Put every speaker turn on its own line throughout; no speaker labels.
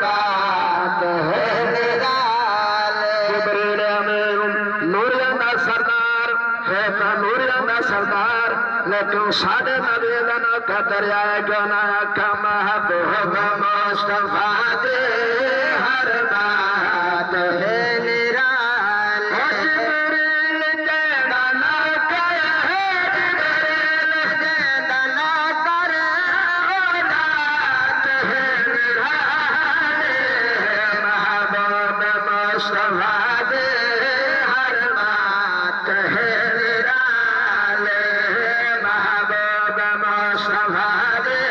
बात है निराले। जिब्रील अमीन नूरियां दा सरदार है तां नूरियां दा सरदार, लेकिन साडे नबी दा ना दरिया क्यों ना आखा महबूब मुस्तफा दे हर बात है निराले। जिब्रील कहना ना करे, जिब्रील कहना ना करे, बात है निराले। महबूब मुस्तफा दे हर बात है निराले। महबूब मुस्तफा दे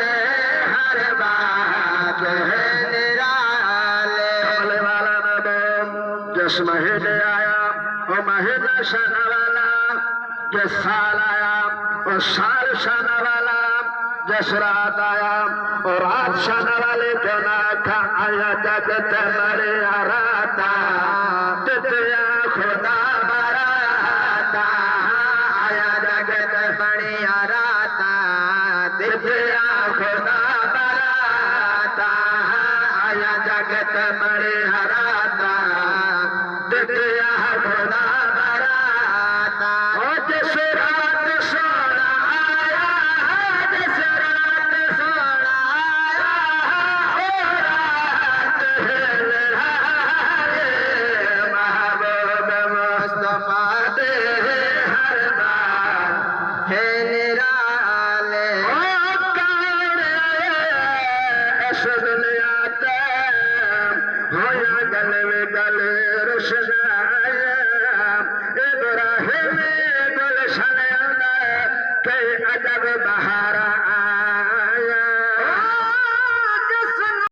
हर बात है निराले। कमले वाला नबी जिस महीने आया वो महीना शान वाला, जिस साल आया वो साल शान वाला, जिस रात आया वो रात शान वाले। क्यों ना था आया जगत मरे राता, तितया खुदा बराता। आया जगत बड़ी राता, तितया खुदा बराता। आया जगत बड़ी राता, तितया खुदा बराता। ओ जिस रात सोना आया, जिस रात सोना आया, ओ रात है निराले। महबूब मुस्तफा दे हर बात है निराले। ओ कौन इस दुनिया ते होया गले में गले रुशना